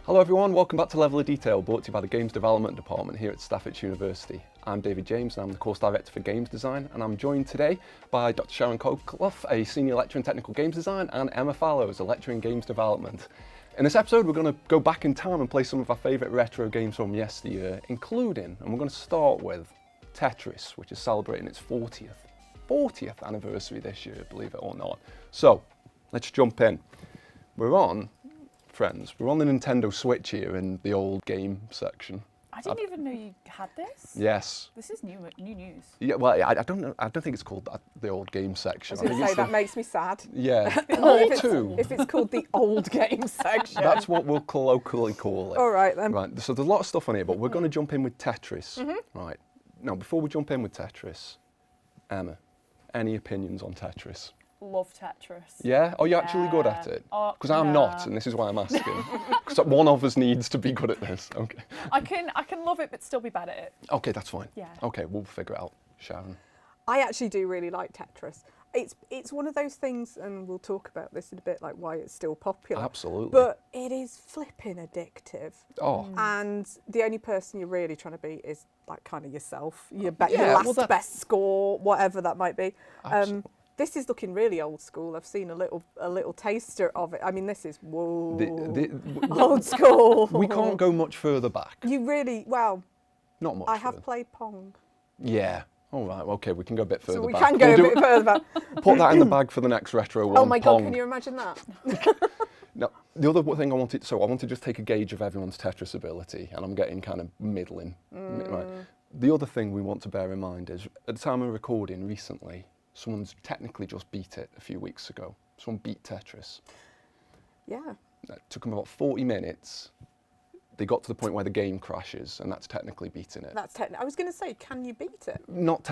Hello everyone, welcome back to Level of Detail, brought to you by the Games Development Department here at Stafford University. I'm David James and I'm the Course Director for Games Design, and I'm joined today by Dr. Sharon Coleclough, a Senior Lecturer in Technical Games Design, and Emma Fallows, a Lecturer in Games Development. In this episode we're going to go back in time and play some of our favourite retro games from yesteryear, including, and we're going to start with, Tetris, which is celebrating its 40th anniversary this year, believe it or not. So, let's jump in. We're on the Nintendo Switch here in the old game section. I didn't even know you had this. Yes. This is new news. Yeah, well, I don't know. I don't think it's called the old game section. I was going to say, that makes me sad. Yeah. If it's called the old game section. That's what we'll colloquially call it. All right, then. Right, so there's a lot of stuff on here, but we're going to jump in with Tetris. Right. Now, before we jump in with Tetris, Emma, any opinions on Tetris? Love Tetris. Yeah? Are you actually good at it? Because I'm not, and this is why I'm asking. Because one of us needs to be good at this. Okay. I can love it, but still be bad at it. Okay, that's fine. Yeah. Okay, we'll figure it out. Sharon? I actually do really like Tetris. It's one of those things, and we'll talk about this in a bit, like why it's still popular. Absolutely. But it is flipping addictive. Oh. And the only person you're really trying to beat is like kind of yourself. Your last best score, whatever that might be. This is looking really old school. I've seen a little taster of it. I mean, this is old school. We can't go much further back. You really, well, not much. I have played Pong. Yeah. All right. Okay, we can go a bit further So we back. can go a bit further back. Put that in the bag for the next retro one. Oh my God! Pong. Can you imagine that? Now, the other thing I wanted to just take a gauge of everyone's Tetris ability, and I'm getting kind of middling. Right. The other thing we want to bear in mind is, at the time of recording recently, someone's technically just beat it a few weeks ago. Someone beat Tetris. Yeah. It took them about 40 minutes. They got to the point where the game crashes, and that's technically beating it. That's technically. I was going to say, can you beat it? Not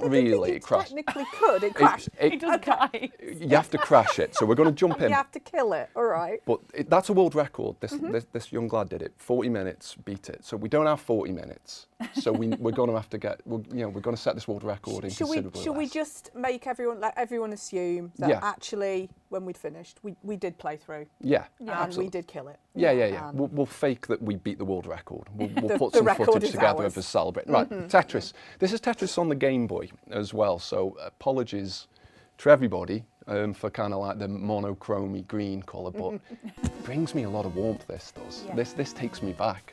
really. It crashed. Technically could. It crashed. It does die. You have to crash it. So we're going to jump in. You have to kill it. All right. But that's a world record. This young lad did it. 40 minutes, beat it. So we don't have 40 minutes. So we're going to have to we're going to set this world record in considerably Should we less. just make everyone assume that actually, when we'd finished, we did play through. Yeah. And absolutely. we did kill it. Yeah. We'll fake that we beat the world record. We'll put the some record footage is together ours. of us celebrating. Right, Tetris. This is Tetris on the Game Boy as well. So apologies to everybody for kind of like the monochromy green colour, but it brings me a lot of warmth. This does. Yeah. This takes me back.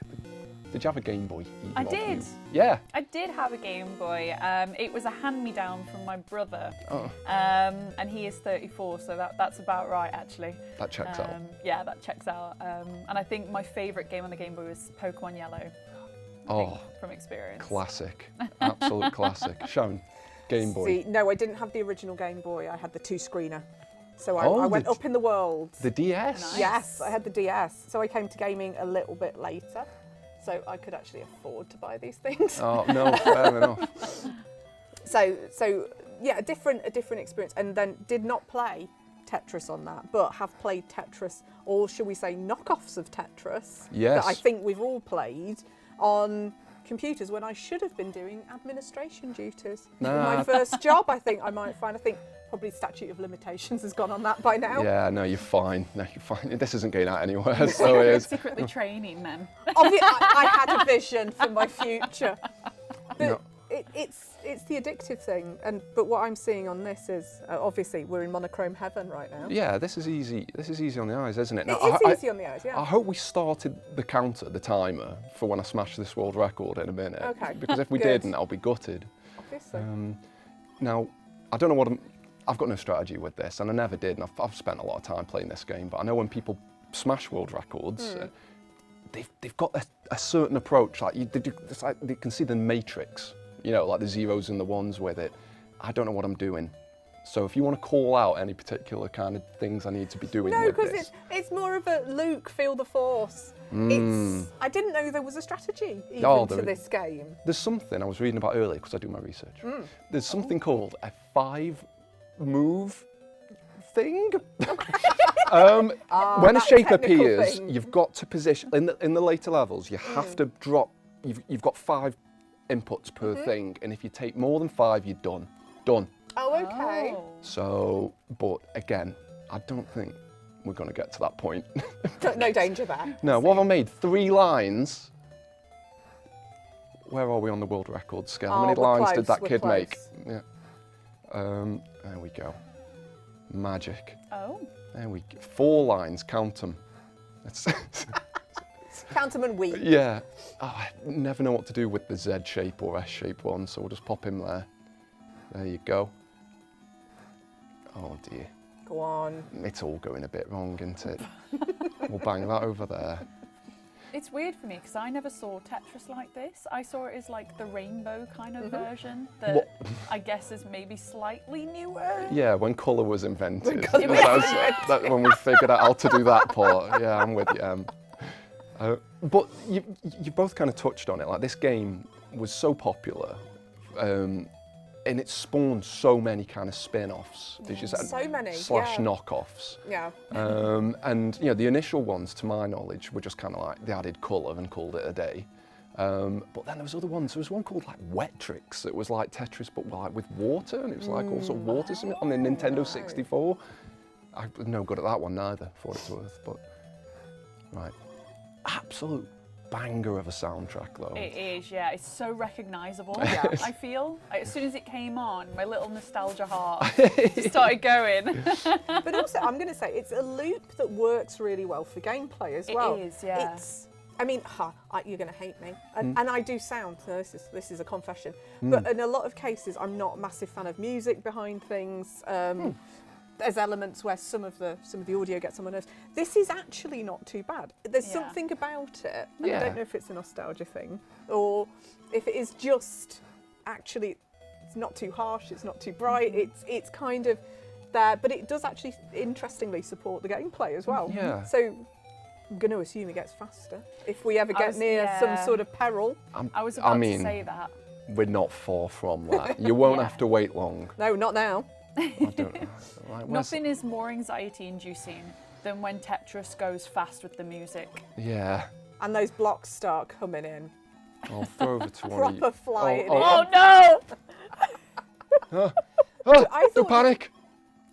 Did you have a Game Boy? I did. Yeah. I did have a Game Boy. It was a hand-me-down from my brother. Oh. And he is 34, so that's about right, actually. That checks out. Yeah, that checks out. And I think my favourite game on the Game Boy was Pokemon Yellow. From experience. Classic. Absolute classic. Sharon, Game Boy. See, no, I didn't have the original Game Boy. I had the 2-screener. So I went up in the world. The DS? Nice. Yes, I had the DS. So I came to gaming a little bit later. So I could actually afford to buy these things. Oh, no, fair enough. So yeah, a different experience. And then did not play Tetris on that, but have played Tetris, or should we say knockoffs of Tetris, yes, that I think we've all played on computers when I should have been doing administration duties. My first job, I think probably statute of limitations has gone on that by now. Yeah, no, you're fine. This isn't going out anywhere, so it is. Secretly training then. I had a vision for my future. But No. it's the addictive thing, but what I'm seeing on this is obviously we're in monochrome heaven right now. Yeah, this is easy. This is easy on the eyes, isn't it? Now, It's easy on the eyes, yeah. I hope we started the counter, the timer, for when I smash this world record in a minute. Okay. Because if we Good. didn't, I'll be gutted. Obviously. Now, I don't know I've got no strategy with this, and I never did, and I've spent a lot of time playing this game, but I know when people smash world records, they've got a certain approach. Like it's like you can see the matrix, like the zeros and the ones with it. I don't know what I'm doing. So if you want to call out any particular kind of things I need to be doing with this. No, because it's more of a Luke, feel the force. I didn't know there was a strategy even to this game. There's something I was reading about earlier, because I do my research. There's something called a 5-move thing. When a shape appears, you've got to position, in the later levels, you have to drop, you've got 5 inputs per thing, and if you take more than 5, you're done. Oh, okay. So, but again, I don't think we're going to get to that point. No danger there. No, what have I made? 3 lines. Where are we on the world record scale? How many lines did that kid make? Yeah. There we go. Magic. Oh. There we go. 4 lines, count them. Count them and weep. Yeah. Oh, I never know what to do with the Z shape or S shape one, so we'll just pop him there. There you go. Oh dear. Go on. It's all going a bit wrong, isn't it? We'll bang that over there. It's weird for me because I never saw Tetris like this. I saw it as like the rainbow kind of version that I guess is maybe slightly newer. Yeah, when colour was invented. When we figured out how to do that part. Yeah, I'm with you. But you both kind of touched on it. Like, this game was so popular, and it spawned so many kind of spin-offs. So many. /knockoffs. Yeah. And the initial ones, to my knowledge, were just kind of like they added colour and called it a day. But then there was other ones. There was one called like Wetrix. It was like Tetris, but like with water, and it was like also water on the Nintendo 64. I'm no good at that one neither, for what it's worth. But right, absolute banger of a soundtrack though. It is, yeah. It's so recognisable. Yeah. I feel as soon as it came on, my little nostalgia heart just started going. But also, I'm going to say it's a loop that works really well for gameplay as well. It is, yeah. I mean, you're going to hate me, and I do sound. So this is a confession. But in a lot of cases, I'm not a massive fan of music behind things. There's elements where some of the audio gets on my nerves. This is actually not too bad. There's something about it. And I don't know if it's a nostalgia thing or if it is just actually it's not too harsh, it's not too bright. It's kind of there, but it does actually interestingly support the gameplay as well. Yeah. So I'm going to assume it gets faster if we ever get near some sort of peril. I was about to say that. We're not far from that. You won't have to wait long. No, not now. Nothing is more anxiety-inducing than when Tetris goes fast with the music. Yeah. And those blocks start coming in. I'll throw over to one of you. Proper flying. Oh no! Don't panic.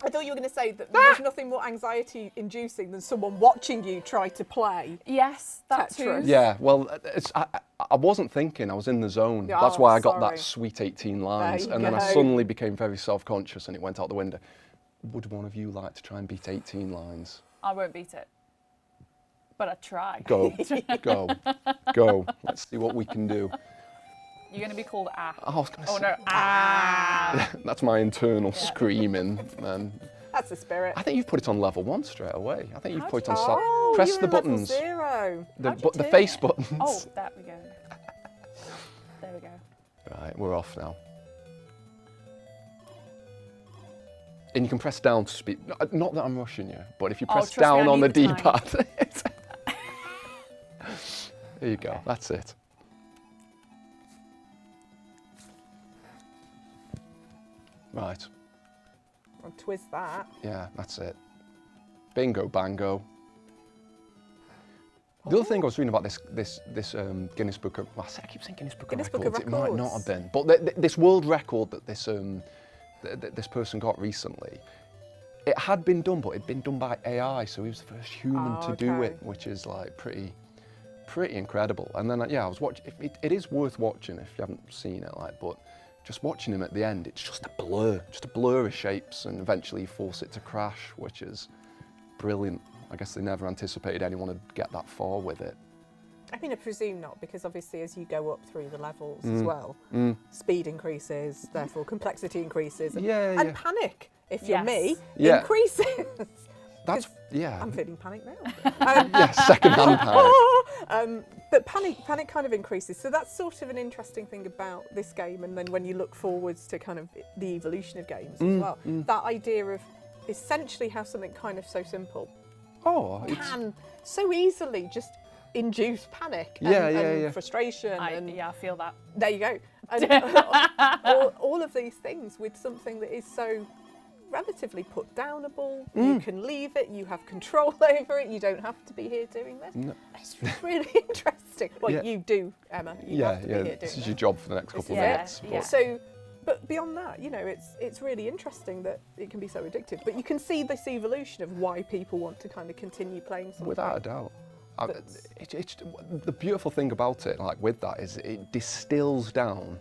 I thought you were going to say that there's nothing more anxiety-inducing than someone watching you try to play. Yes, that Tetris. too. Yeah, well, I wasn't thinking, I was in the zone. That's why I got that sweet 18 lines. And then I suddenly became very self-conscious and it went out the window. Would one of you like to try and beat 18 lines? I won't beat it. But I try. Go. Let's see what we can do. You're going to be called Ah. I was going to say. No, Ah. That's my internal screaming, man. That's the spirit. I think you've put it on level 1 straight away. I think you've put it on press the buttons. Level 0. The face buttons. Oh, there we go. There we go. Right, we're off now. And you can press down to speed. Not that I'm rushing you, but if you press down on the D-pad. There you go, that's it. Right. I'll twist that. Yeah, that's it. Bingo, bango. The other thing I was reading about this Guinness Book of... Well, I keep saying Guinness Book of Records. It might not have been. But this world record that this person got recently, it had been done, but it'd been done by AI, so he was the first human to do it, which is like pretty incredible. And then, I was watching... It is worth watching if you haven't seen it, but... Just watching him at the end, it's just a blur of shapes, and eventually you force it to crash, which is brilliant. I guess they never anticipated anyone would get that far with it. I mean, I presume not, because obviously as you go up through the levels as well, speed increases, therefore complexity increases, and panic, if you're me, increases. I'm feeling panic now. Second-hand panic. But panic kind of increases. So that's sort of an interesting thing about this game. And then when you look forwards to kind of the evolution of games as well, that idea of essentially how something kind of so simple can so easily just induce panic and frustration. I feel that. There you go. And all of these things with something that is so relatively put downable. You can leave it, you have control over it, you don't have to be here doing this. No. It's really interesting. Well, you do, Emma. You have to be here doing this is your job for the next couple of minutes. So But beyond that, you know, it's really interesting that it can be so addictive. But you can see this evolution of why people want to kind of continue playing something. Without a doubt. The beautiful thing about it, like with that, is it distills down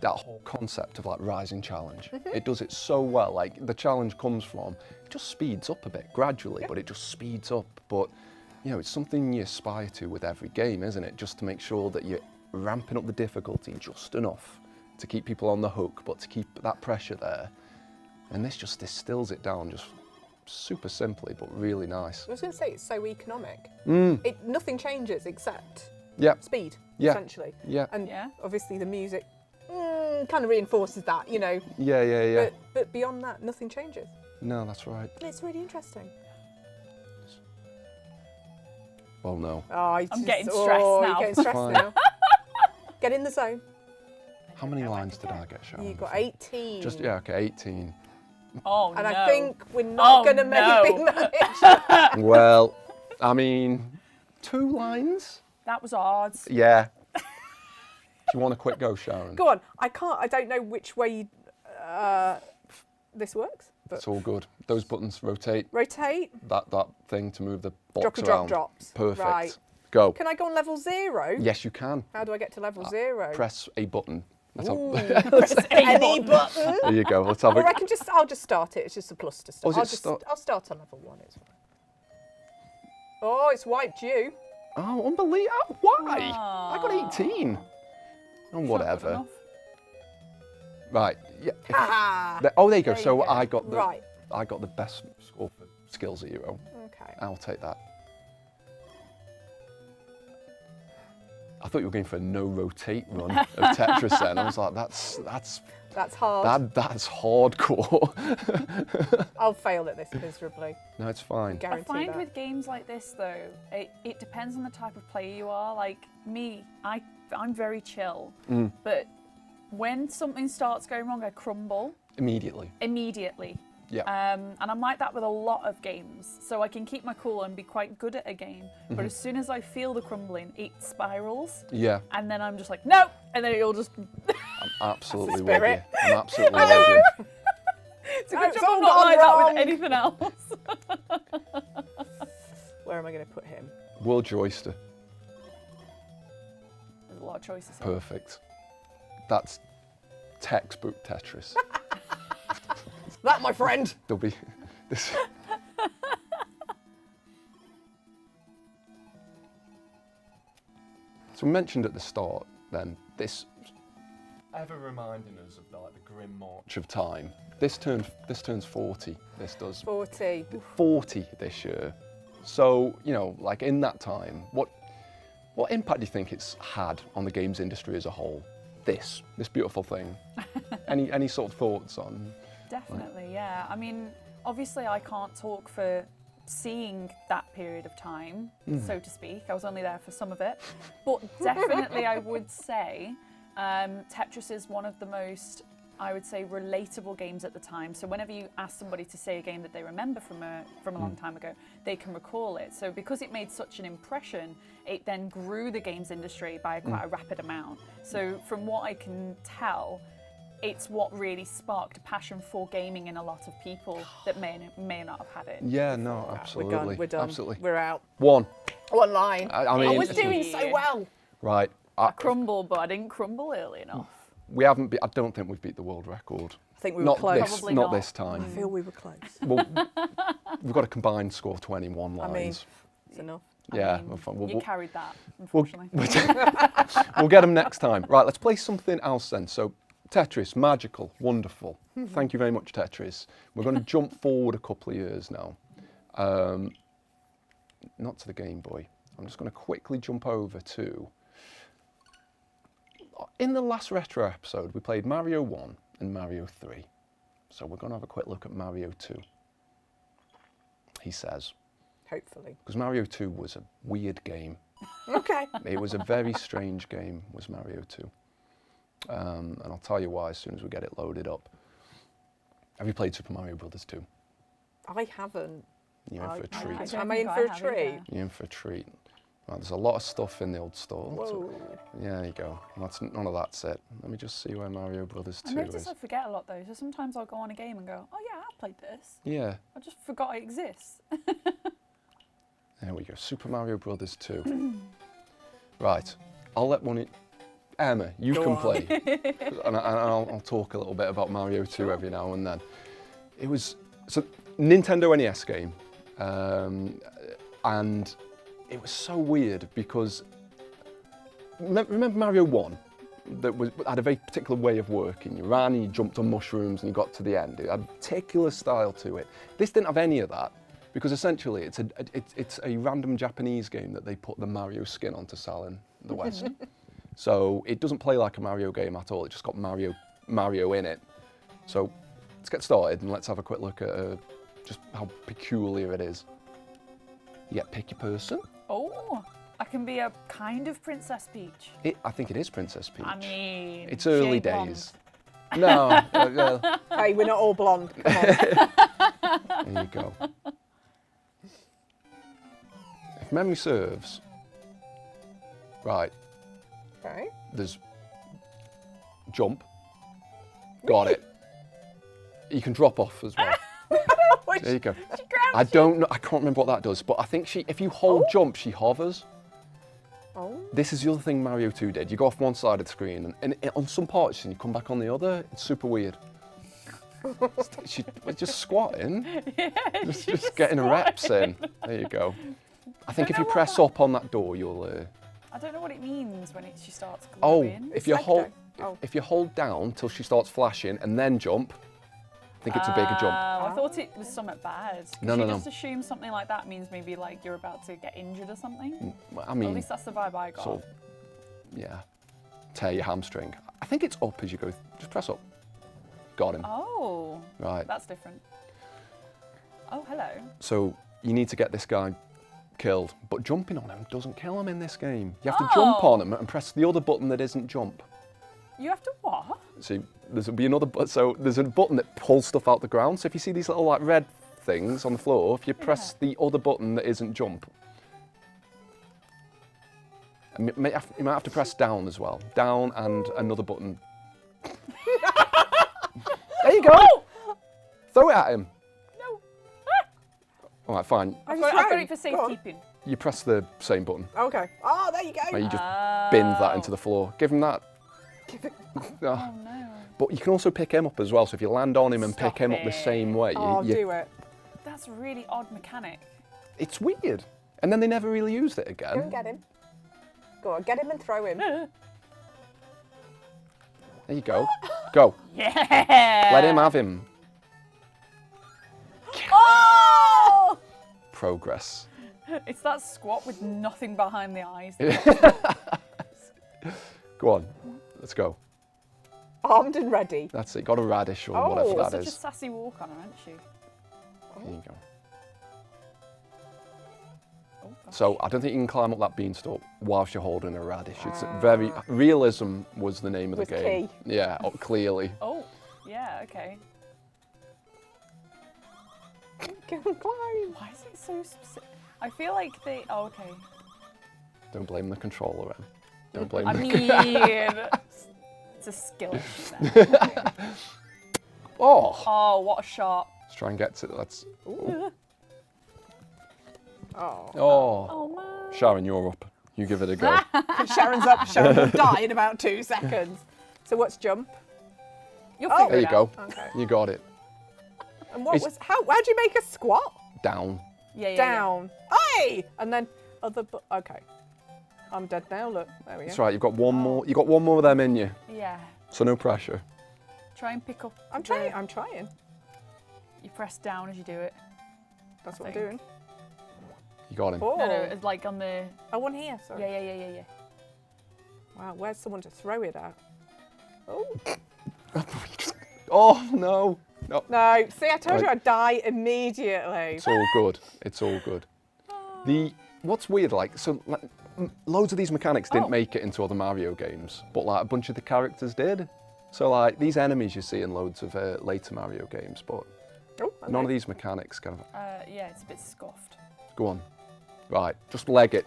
that whole concept of like rising challenge. It does it so well. Like the challenge comes from, it just speeds up a bit gradually, but it just speeds up. But you know, it's something you aspire to with every game, isn't it? Just to make sure that you're ramping up the difficulty just enough to keep people on the hook, but to keep that pressure there. And this just distills it down just super simply, but really nice. I was going to say, it's so economic. Nothing changes except speed, essentially. And obviously the music kind of reinforces that, you know. But beyond that, nothing changes. No, that's right. It's really interesting. Well, no. Oh, I'm getting stressed now. You're getting stressed now. Get in the zone. How many lines did I get, Sharon? You got 18. Just, yeah, okay, 18. Oh, and no. I think we're not going to maybe manage. Well, I mean, 2 lines? That was hard. Yeah. Do you want a quick go, Sharon? Go on. I don't know which way this works. But it's all good. Those buttons rotate. Rotate. That thing to move the box Drop around. Drops. Perfect. Right. Go. Can I go on level 0? Yes, you can. How do I get to level 0? Press a button. Press any button. There you go. Let's have or I'll just start it. It's just a plus to start. I'll start on level 1. It's fine. Oh, it's wiped you. Oh, unbelievable. Why? I got 18. Oh, whatever. Right. Yeah. Oh, there you go. So I got the best score for skill 0. Okay. I'll take that. I thought you were going for a no rotate run of Tetris then. I was like, that's hard. That's hardcore. I'll fail at this miserably. No, it's fine. I find with games like this though, it depends on the type of player you are. Like me, I'm very chill, but when something starts going wrong, I crumble. Immediately. Yeah. And I'm like that with a lot of games. So I can keep my cool and be quite good at a game. But as soon as I feel the crumbling, it spirals. Yeah. And then I'm just like, no! And then it'll just... I'm absolutely with you. I'm absolutely with you. It's a good job I'm not like that with anything else. Where am I going to put him? World Your Oyster. There's a lot of choices. Perfect. That's textbook Tetris. That, my friend. There'll be this. So we mentioned at the start, then this ever reminding us of the grim march of time. This turns 40. This does 40. 40 this year. So you know, like in that time, what impact do you think it's had on the games industry as a whole? This beautiful thing. Any sort of thoughts on? Definitely, yeah. I mean, obviously I can't talk for seeing that period of time, so to speak. I was only there for some of it. But definitely I would say Tetris is one of the most, I would say, relatable games at the time. So whenever you ask somebody to say a game that they remember from a long time ago, they can recall it. So because it made such an impression, it then grew the games industry by quite a rapid amount. So from what I can tell, it's what really sparked a passion for gaming in a lot of people that may not have had it. Yeah, no, absolutely. We're done. Absolutely. We're out. One line. I mean, I was doing so well. Right. I crumbled, but I didn't crumble early enough. We haven't. I don't think we've beat the world record. I think we were close. Probably not this time. I feel we were close. Well, we've got a combined score of 21 lines. I mean, it's enough. Yeah, you carried that, We'll unfortunately. get them next time. Right, let's play something else then. So, Tetris, magical, wonderful. Thank you very much, Tetris. We're going to jump forward a couple of years now. Not to the Game Boy. I'm just going to quickly jump over to... In the last retro episode, we played Mario 1 and Mario 3. So we're going to have a quick look at Mario 2. He says. Hopefully. Because Mario 2 was a weird game. Okay. It was a very strange game, was Mario 2. And I'll tell you why as soon as we get it loaded up. Have you played Super Mario Brothers 2? I haven't. You're in for a treat. Am I in for a treat? You're in for a treat. Right, there's a lot of stuff in the old store. Whoa. Yeah, there you go. None of that's it. Let me just see where Mario Brothers 2 I notice is. I forget a lot though, so sometimes I'll go on a game and go, oh yeah, I've played this. Yeah. I just forgot it exists. There we go. Super Mario Brothers 2. Right. I'll let one. Emma, you Go can on. play, and I'll talk a little bit about Mario 2 every now and then. It was a Nintendo NES game, and it was so weird because remember Mario 1 that had a very particular way of working. You ran and you jumped on mushrooms and you got to the end. It had a particular style to it. This didn't have any of that because essentially it's a random Japanese game that they put the Mario skin on to sell in the West. So it doesn't play like a Mario game at all. It just got Mario in it. So let's get started and let's have a quick look at just how peculiar it is. You get pick your person. Oh, I can be a kind of Princess Peach. I think it is Princess Peach. I mean, it's early she ain't days. No. Hey, we're not all blonde. Come on. There you go. If memory serves, right. Okay. There's jump. Got it. You can drop off as well. There you go. I don't know. I can't remember what that does, but I think if you hold jump, she hovers. Oh. This is the other thing Mario 2 did. You go off one side of the screen, and on some parts, and you come back on the other. It's super weird. She's just squatting. Yeah, just getting her reps in. There you go. I think if you press up on that door, you'll. I don't know what it means when she starts glowing. If you Psycho. if you hold down till she starts flashing and then jump, I think it's a bigger jump. I thought it was something bad. No. You just assume something like that means maybe like you're about to get injured or something. I mean, At least that's the vibe I got. sort of, yeah, tear your hamstring. I think it's up as you go. Just press up. Got him. Oh, Right. that's different. Oh, hello. So you need to get this guy killed, but jumping on him doesn't kill him in this game. You have to jump on him and press the other button that isn't jump. You have to what? See, there'll be another button. So there's a button that pulls stuff out the ground. So if you see these little like red things on the floor, if you press the other button that isn't jump, and you might have to press down as well. Down and another button. There you go. Oh! Throw it at him. No. All right, fine. I've got it for safekeeping. You press the same button. Okay. Oh, there you go. Right, you just bin that into the floor. Give him that. Oh no. But you can also pick him up as well. So if you land on him and Stop pick him up the it. same way, Oh, do it. That's a really odd mechanic. it's weird. And then they never really used it Go again. and get him. Go on, get him and throw him. There you go. Go. Yeah. Let him have him. Oh! Progress. It's that squat with nothing behind the eyes. Go on. Let's go. Armed and ready. That's it. Got a radish or Oh, whatever Got that such a is. sassy walk on her, hasn't she? There you go. Oh, gosh. So I don't think you can climb up that beanstalk whilst you're holding a radish. It's very realism was the name of the Was game. key. Yeah, clearly. Oh, yeah, okay. Go and climb. Why is it so specific? I feel like they. Oh, okay. Don't blame the controller, Em. Don't blame I the. mean, it's a skill issue then. Oh! Oh, what a shot! Let's try and get to that's. Oh. Oh. Oh man. Sharon, you're up. You give it a go. Sharon's up. Sharon will die in about 2 seconds. So what's jump? You'll Oh. figure There it you go. out. Okay. You got it. And what It's- was how'd you make a squat? Down. Yeah, yeah. Down. Hey! And then okay. I'm dead now, look. There we go. That's right. You've got one more. You got one more of them in you. Yeah. Yeah. So no pressure. Try and pick up. I'm trying. I'm trying. You press down as you do it. That's I what I'm think. doing. You got him. Oh. No, it's like on the. Oh, one here, sorry. Yeah. Wow, where's someone to throw it at? Oh. Oh no. No. No, see, I told you Right. I'd die immediately. It's all good. It's all good. What's weird, like, so like, loads of these mechanics didn't Oh. make it into other Mario games, but like a bunch of the characters did. So like these enemies you see in loads of later Mario games, but Oh, none of these mechanics kind of Yeah, it's a bit scuffed. go on. Right, just leg it.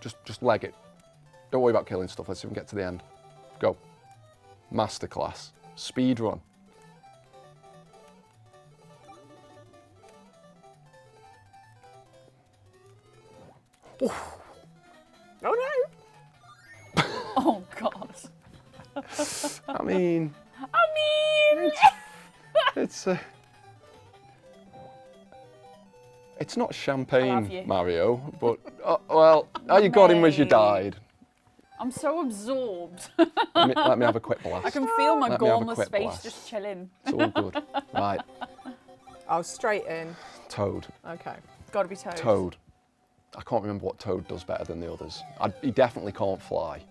Just leg it. Don't worry about killing stuff. Let's see if we can get to the end. Go. Masterclass. Speed run. Oh no! Oh God. I mean, it's not I'll have champagne, you. Mario, but well, how you got him was you Mate. died. I'm so absorbed. Let me have a quick blast. I can feel my Let me have a gormless quick face blast. just chilling. It's all good. Right, Oh, straight in. Toad. Okay. Got to be Toad. Toad. I can't remember what Toad does better than the others. He definitely can't fly.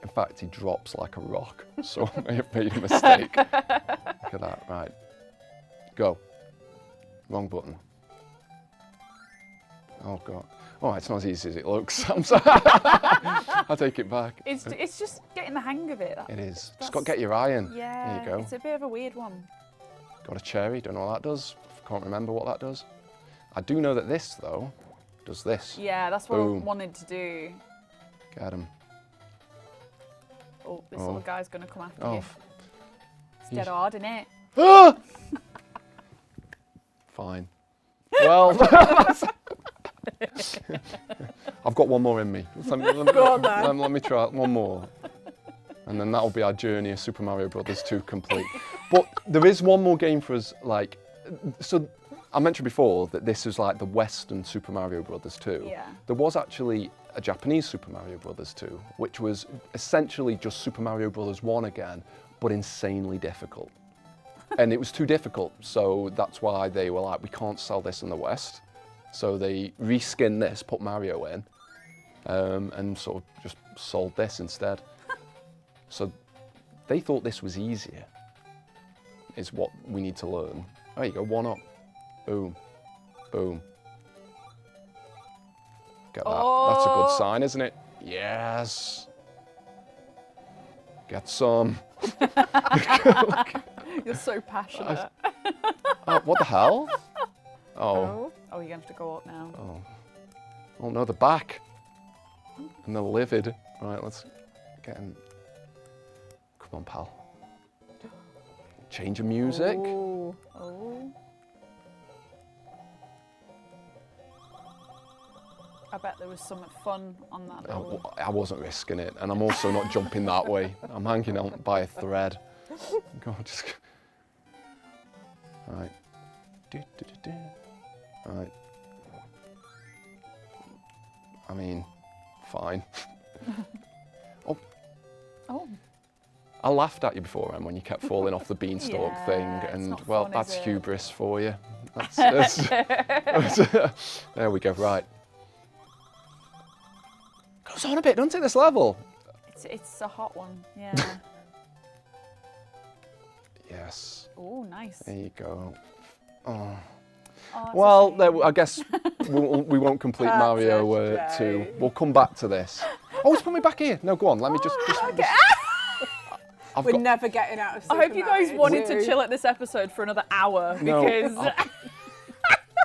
In fact, he drops like a rock, so I may have made a mistake. Look at that, right. Go. Wrong button. Oh God. Oh, it's not as easy as it looks. I'm sorry. I take it back. It's just getting the hang of it. It is. Just got to get your iron. Yeah. There you go. It's a bit of a weird one. Got a cherry. Don't know what that does. Can't remember what that does. I do know that this, though, does this. Yeah, that's what Boom. I wanted to do. Get him. Oh, this little guy's gonna come after Oh. you. It's dead hard, isn't it? Ah! Fine. Well, I've got one more in me. Let me try one more. And then that'll be our journey of Super Mario Brothers 2 complete. But there is one more game for us, like, so I mentioned before that this is like the Western Super Mario Brothers 2. Yeah. There was actually a Japanese Super Mario Brothers 2, which was essentially just Super Mario Brothers 1 again, but insanely difficult. And it was too difficult, so that's why they were like, we can't sell this in the West. So they reskinned this, put Mario in, and sort of just sold this instead. So they thought this was easier, is what we need to learn. There you go, one up. Boom, boom. Get that. That's a good sign, isn't it? Yes. Get some. You're so passionate. What the hell? Oh. Oh, you're going to have to go up now. Oh no, the back. And they're livid. Right, let's get in. Come on, pal. Change of music. Ooh. Oh. I bet there was something fun on that little... I wasn't risking it, and I'm also not jumping that way. I'm hanging on by a thread. Go on, just... Right. Right. I mean, fine. Oh. I laughed at you before, Em, when you kept falling off the beanstalk Yeah, thing, it's and not well, fun, that's is it? hubris for you. That's there we go. Right. Goes on a bit, doesn't it? This level. It's a hot one, yeah. Yes. Oh, nice. There you go. Oh. Oh, that's a Well, shame. I guess we won't complete That's Mario a 2. shame. We'll come back to this. Oh, it's put me back here. No, go on. Let me just I've We're got, never getting out of I hope you guys Mario wanted 2. to chill at this episode for another hour No, because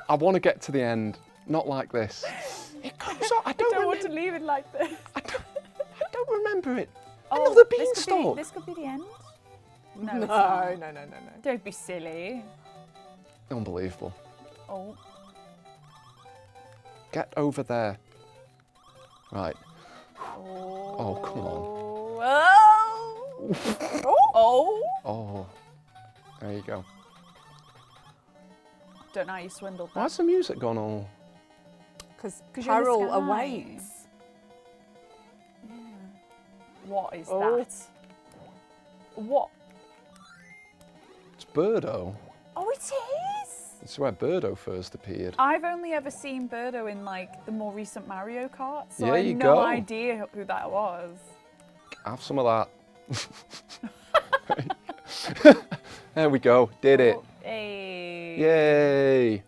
I want to get to the end, not like this. It goes on. I I don't don't want remember. to leave it like this. I don't remember it. Oh, Another this beanstalk. This could be the end. No, No, it's not. no. Don't be silly. Unbelievable. Oh, Get over there. Right. oh, come on. Oh. Oh. There you go. Don't know how you swindled that. Why's the music gone all? Because 'Cause you're in the peril sky. awaits. Yeah. What is Oh. that? What? It's Birdo. Oh, it is. It's where Birdo first appeared. I've only ever seen Birdo in like the more recent Mario Kart, so There I had you no go. idea who that was. Have some of that. There we go. Did it. Oh, hey. Yay.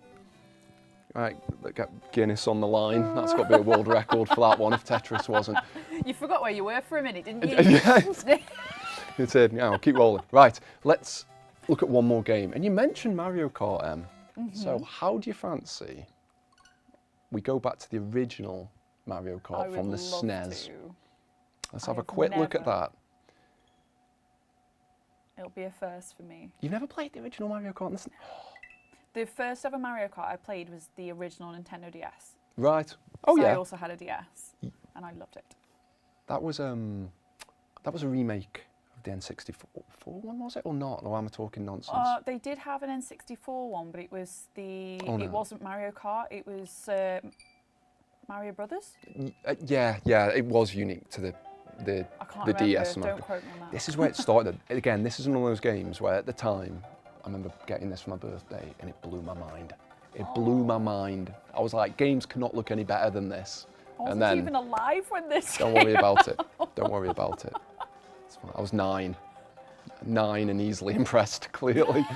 Right, get Guinness on the line. That's got to be a world record for that one if Tetris wasn't. You forgot where you were for a minute, didn't you? Yeah. It did. Yeah, I'll keep rolling. Right, let's look at one more game. And you mentioned Mario Kart, Em. So how do you fancy we go back to the original Mario I Kart would from the love SNES. to. Let's have a I've quick look at never- that. It'll be a first for me. You've never played the original Mario Kart on the SNES? The first ever Mario Kart I played was the original Nintendo DS. Right. Oh So I yeah. also had a DS, and I loved it. That was a remake of the N64 one, was it, or not? Or am I talking nonsense? They did have an N64 one, but it was the. Oh, no. It wasn't Mario Kart. It was Mario Brothers. Yeah, it was unique to the I can't the remember. DS. Don't quote me on that. This is where it started. Again, this is one of those games where at the time, I remember getting this for my birthday and it blew my mind. It blew my mind. I was like, games cannot look any better than this. I wasn't And then, even alive when this. don't worry about it. Don't worry about it. It's fine. I was 9 and easily impressed, clearly.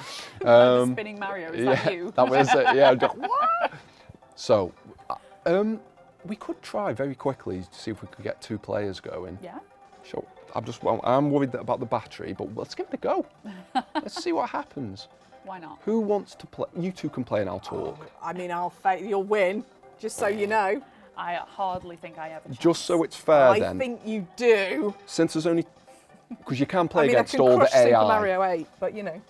Like the spinning Mario, is that you? That was it. Yeah. What? So, we could try very quickly to see if we could get 2 players going. Yeah. Sure. I'm worried about the battery, but let's give it a go. Let's see what happens. Why not? Who wants to play? You two can play and I'll talk. I mean, you'll win, just so you know. I hardly think I have a chance. Just so it's fair I then. think you do. Since there's only... Because you can play I mean, against I can all the crush Super AI. Mario 8, but you know,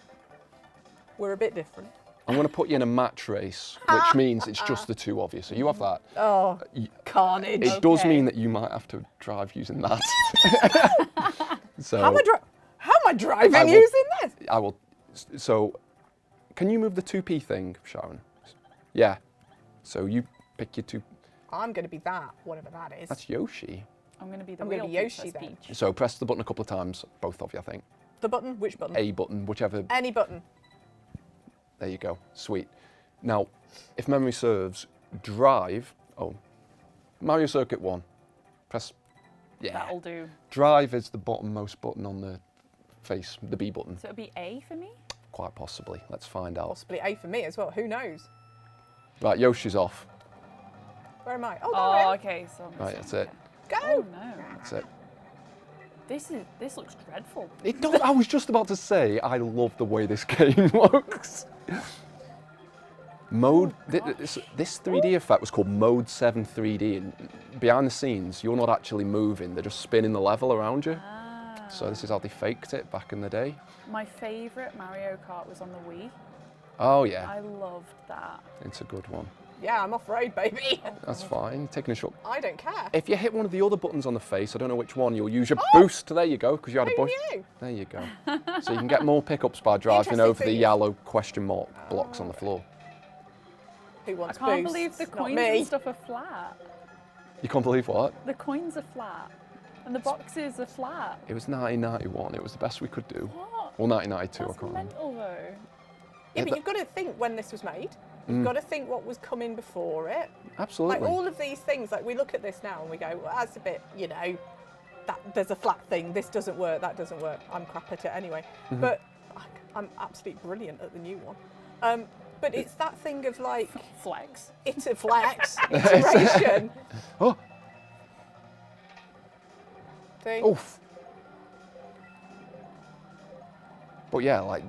we're a bit different. I'm going to put you in a match race, which means it's just the 2 of you. So you have that. Oh, carnage. It does Okay. mean that you might have to drive using that. So How am I driving I will- using this? I will. So, can you move the 2p thing, Sharon? Yeah. So you pick your 2. I'm going to be that, whatever that is. That's Yoshi. I'm going to be the I'm real gonna be Yoshi Princess then. Peach. So press the button a couple of times, both of you, I think. The button? Which button? A button, whichever. Any button. There you go. Sweet. Now, if memory serves, drive. Oh, Mario Circuit 1. Press. Yeah. That'll do. Drive is the bottommost button on the face, the B button. So it'll be A for me? Quite possibly. Let's find out. Possibly A for me as well. Who knows? Right, Yoshi's off. Where am I? Oh, Oh, there I am. okay. So I'm Right, that's it. Go. Oh no. That's it. This looks dreadful. It does, I was just about to say, I love the way this game looks. Mode, this 3D effect was called Mode 7 3D, and behind the scenes, you're not actually moving, they're just spinning the level around you. Ah. So this is how they faked it back in the day. My favourite Mario Kart was on the Wii. Oh yeah, I loved that. it's a good one. Yeah, I'm off-road, baby. That's fine, you're taking a shot. I don't care. If you hit one of the other buttons on the face, I don't know which one, you'll use your boost. There you go, because you had a Who bush. knew? There you go. So you can get more pickups by driving Interesting over the thing. yellow question mark blocks on the floor. Who I wants can't boosts? believe the Not coins me. and stuff are flat. You can't believe what? The coins are flat. And the boxes are flat. It was 1991, it was the best we could do. What? Well, 1992, I That's can't remember. mental though. Yeah, but you've got to think when this was made. You've got to think what was coming before it. Absolutely. Like all of these things, like we look at this now and we go, well, that's a bit, you know, that there's a flat thing. This doesn't work. That doesn't work. I'm crap at it anyway. But I'm absolutely brilliant at the new one. But it's that thing of like, Flex. it's a flex, iteration. Oh, See? oof. But yeah, like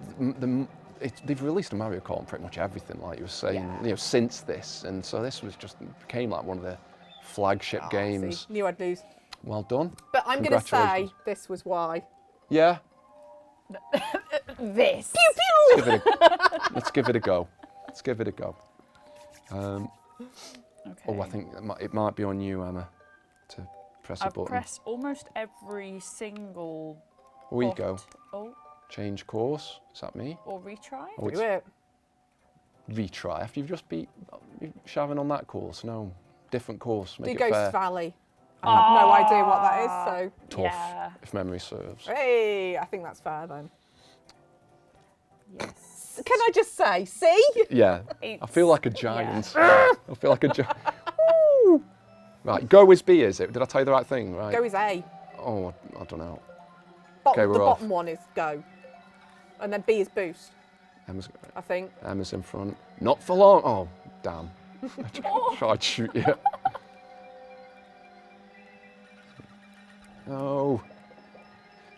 they've released a Mario Kart on pretty much everything, like you were saying, Yeah. you know, since this, and so this was just became like one of the flagship Oh, games. see, knew I'd lose. Well done. But I'm going to say Congratulations. this was why. Yeah. This. Let's give it a go. Let's give it a go. Okay. Oh, I think it might be on you, Emma, to press a I've button. pressed almost every single. Away you go. Oh, Change course. Is that me? or retry. Oh, it's Do it. retry. After you've just beat Sharon on that course. No, different course. Do Make it Ghost fair. Valley. I have no idea what that is, so. Tough, Yeah. if memory serves. Hey, I think that's fair then. Yes. Can I just say, see? Yeah, I It's- feel like a giant. I feel like a giant. Right, go is B, is it? Did I tell you the right thing? Right. Go is A. Oh, I don't know. Bottom, Okay, the we're off. bottom one is go. And then B is boost, I think. Emma's in front. Not for long. Oh, damn. I tried to shoot you. No.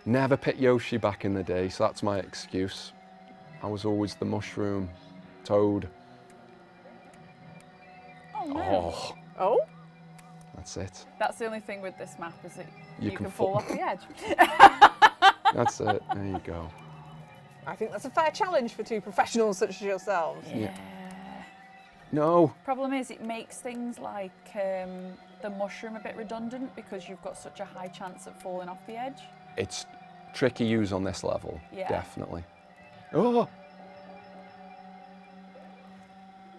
Never picked Yoshi back in the day, so that's my excuse. I was always the mushroom, Toad. Oh no. Oh, Oh, That's it. That's the only thing with this map is that You you can can fall off the edge. That's it. There you go. I think that's a fair challenge for two professionals such as yourselves. Yeah. No. Problem is, it makes things like the mushroom a bit redundant because you've got such a high chance of falling off the edge. It's tricky use on this level. Yeah. Definitely. Oh.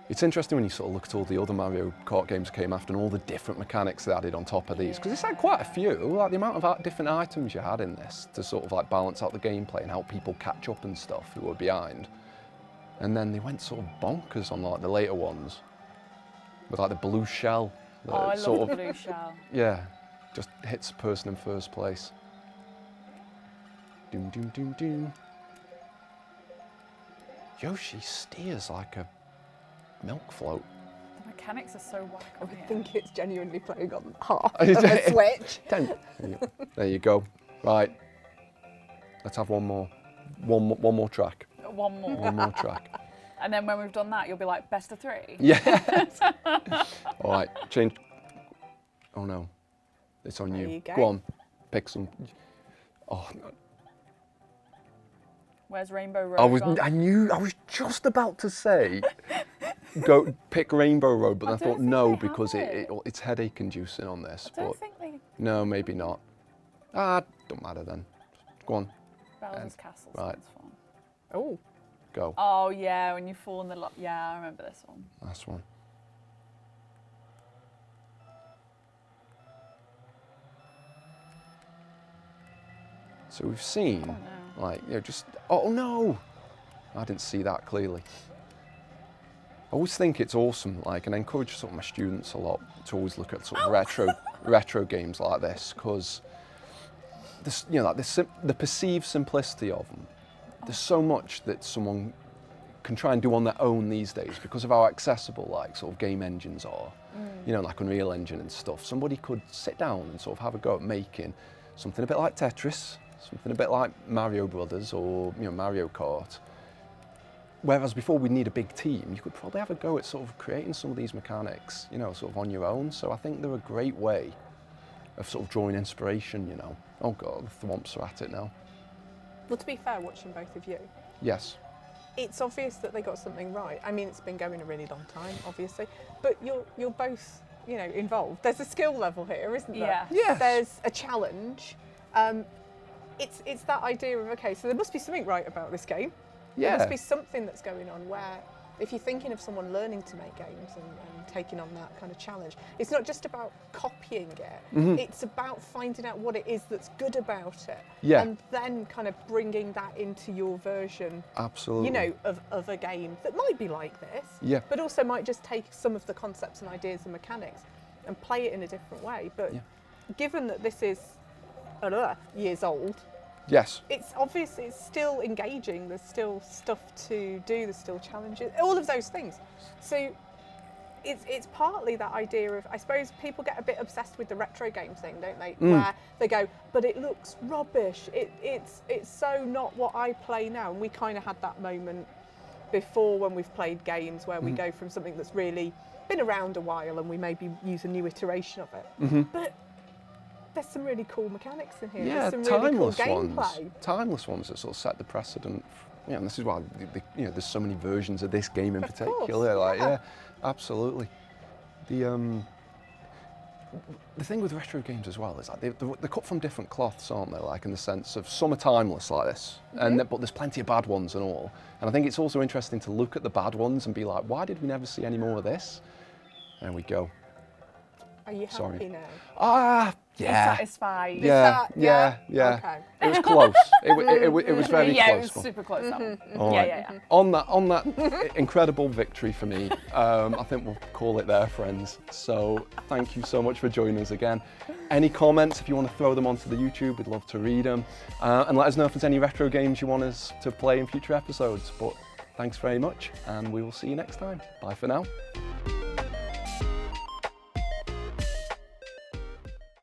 It's interesting when you sort of look at all the other Mario Kart games that came after and all the different mechanics they added on top of these, because it's had quite a few, like the amount of different items you had in this to sort of like balance out the gameplay and help people catch up and stuff who were behind. And then they went sort of bonkers on like the later ones with like the blue shell. Oh, I sort love of, the blue shell. Yeah, just hits the person in first place. Doom, doom, doom, doom. Yoshi steers like a milk float. The mechanics are so whack I on would here. think it's genuinely playing on half of a Switch. There you go. Right. Let's have one more. One more track. One more. One more track. And then when we've done that, you'll be like, best of 3. Yeah. All right. Change. Oh no. It's on There you. you go. Go on. Pick some. Oh. Where's Rainbow Road? I was just about to say, go pick Rainbow Road, but I I thought don't think no they because have it's headache inducing on this. I don't But think they... no, maybe not. Don't matter then. Go on, Bowser's Castle right. sounds fun. Oh, go. Oh yeah, when you fall in the yeah, I remember this one. Last one. So we've seen, Oh no. like, just, oh no! I didn't see that clearly. I always think it's awesome, like, and I encourage sort of my students a lot to always look at sort of retro games like this, because this, like the perceived simplicity of them. There's so much that someone can try and do on their own these days because of how accessible, like, sort of game engines are. Like Unreal Engine and stuff. Somebody could sit down and sort of have a go at making something a bit like Tetris, something a bit like Mario Brothers or Mario Kart. Whereas before we'd need a big team, you could probably have a go at sort of creating some of these mechanics, sort of on your own. So I think they're a great way of sort of drawing inspiration, Oh God, the thwomps are at it now. well, to be fair, watching both of you, Yes. it's obvious that they got something right. I mean, it's been going a really long time, obviously, but you're both, involved. There's a skill level here, isn't there? Yeah. Yes. There's a challenge. It's that idea of, okay, so there must be something right about this game. There Yeah. must be something that's going on where, if you're thinking of someone learning to make games and taking on that kind of challenge, it's not just about copying it, it's about finding out what it is that's good about it. Yeah. And then kind of bringing that into your version, Absolutely. of a game that might be like this, Yeah. but also might just take some of the concepts and ideas and mechanics and play it in a different way. But Yeah. given that this is years old, Yes. it's obvious it's still engaging, there's still stuff to do, there's still challenges, all of those things. So it's partly that idea of, I suppose people get a bit obsessed with the retro game thing, don't they? Where they go, but it looks rubbish, it's so not what I play now. And we kind of had that moment before when we've played games where we go from something that's really been around a while and we maybe use a new iteration of it. But there's some really cool mechanics in here. Yeah, there's some really cool timeless gameplay. ones. Timeless ones that sort of set the precedent. And this is why there's so many versions of this game in particular. Course, yeah. Yeah, absolutely. The thing with retro games as well is like they're cut from different cloths, aren't they? Like in the sense of some are timeless like this, but there's plenty of bad ones and all. And I think it's also interesting to look at the bad ones and be like, why did we never see any more of this? There we go. Are you happy now? Yeah. Satisfied. Yeah. Okay. It was close. It was very Yeah, close. it was super close. That one. All Yeah, right. yeah. On that incredible victory for me, I think we'll call it there, friends. So thank you so much for joining us again. Any comments, if you want to throw them onto the YouTube, we'd love to read them. And let us know if there's any retro games you want us to play in future episodes. But thanks very much, and we will see you next time. Bye for now.